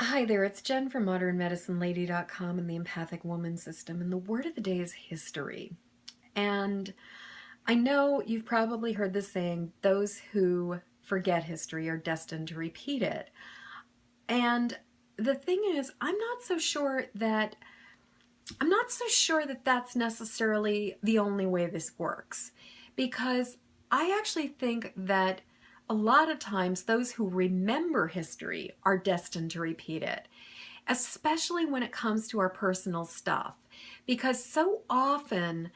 Hi there, it's Jen from modernmedicinelady.com and the Empathic Woman System, and the word of the day is history. And I know you've probably heard the saying, those who forget history are destined to repeat it. And the thing is, I'm not so sure that that's necessarily the only way this works, because I actually think that a lot of times those who remember history are destined to repeat it, especially when it comes to our personal stuff, because so often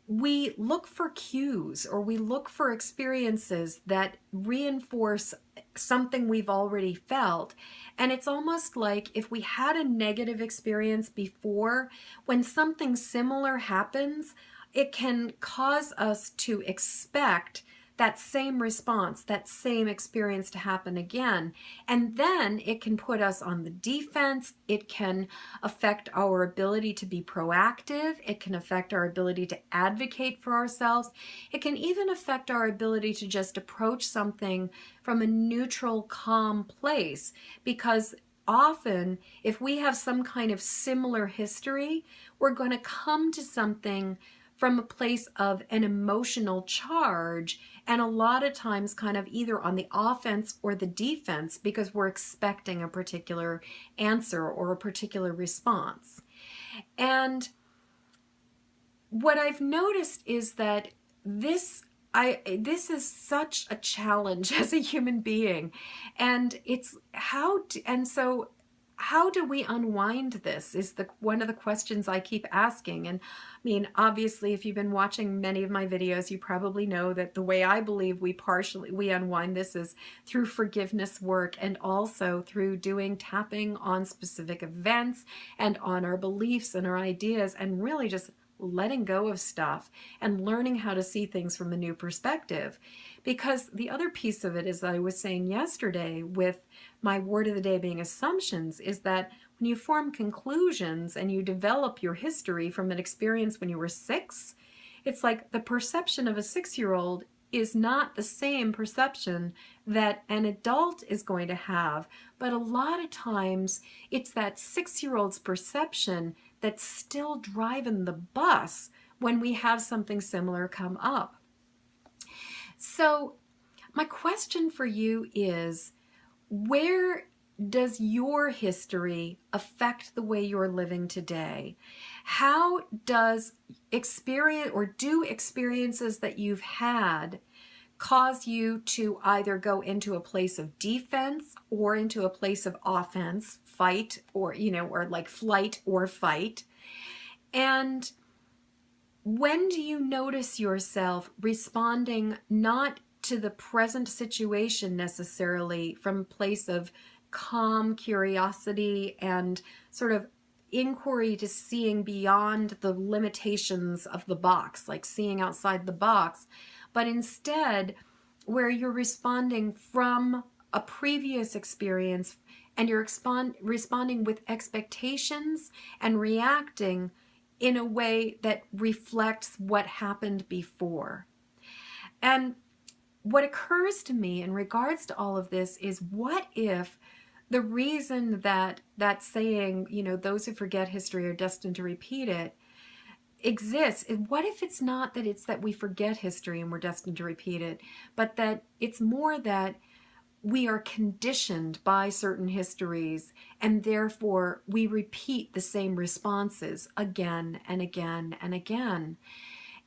we look for cues or we look for experiences that reinforce something we've already felt. And it's almost like if we had a negative experience before, when something similar happens, it can cause us to expect that same response, that same experience to happen again. And then it can put us on the defense. It can affect our ability to be proactive. It can affect our ability to advocate for ourselves. It can even affect our ability to just approach something from a neutral, calm place, because often if we have some kind of similar history, we're going to come to something from a place of an emotional charge, and a lot of times kind of either on the offense or the defense, because we're expecting a particular answer or a particular response. And what I've noticed is that this is such a challenge as a human being, and so how do we unwind this is one of the questions I keep asking. And I mean, obviously, if you've been watching many of my videos, you probably know that the way I believe we unwind this is through forgiveness work, and also through doing tapping on specific events and on our beliefs and our ideas, and really just letting go of stuff and learning how to see things from a new perspective. Because the other piece of it, as I was saying yesterday with my word of the day being assumptions, is that when you form conclusions and you develop your history from an experience when you were 6, it's like the perception of a 6-year-old is not the same perception that an adult is going to have. But a lot of times it's that 6-year-old's perception that's still driving the bus when we have something similar come up. So my question for you is, where does your history affect the way you're living today? How does do experiences that you've had cause you to either go into a place of defense or into a place of offense, fight, or like flight or fight? And when do you notice yourself responding not to the present situation necessarily from a place of calm curiosity and sort of inquiry to seeing beyond the limitations of the box, like seeing outside the box, but instead where you're responding from a previous experience, and you're responding with expectations and reacting in a way that reflects what happened before? And what occurs to me in regards to all of this is, what if the reason that that saying, those who forget history are destined to repeat it, exists? What if it's not that it's that we forget history and we're destined to repeat it, but that it's more that we are conditioned by certain histories, and therefore we repeat the same responses again and again and again?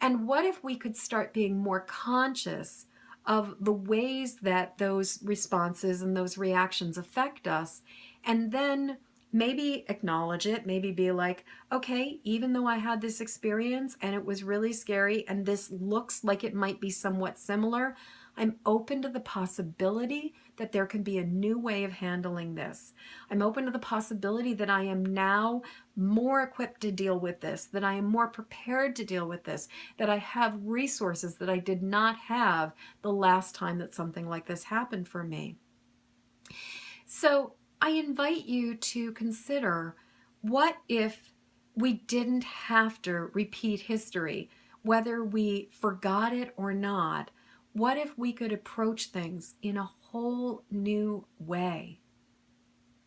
And what if we could start being more conscious of the ways that those responses and those reactions affect us, and then maybe acknowledge it, maybe be like, okay, even though I had this experience and it was really scary and this looks like it might be somewhat similar, I'm open to the possibility that there can be a new way of handling this. I'm open to the possibility that I am now more equipped to deal with this, that I am more prepared to deal with this, that I have resources that I did not have the last time that something like this happened for me. So I invite you to consider, what if we didn't have to repeat history, whether we forgot it or not? What if we could approach things in a whole new way?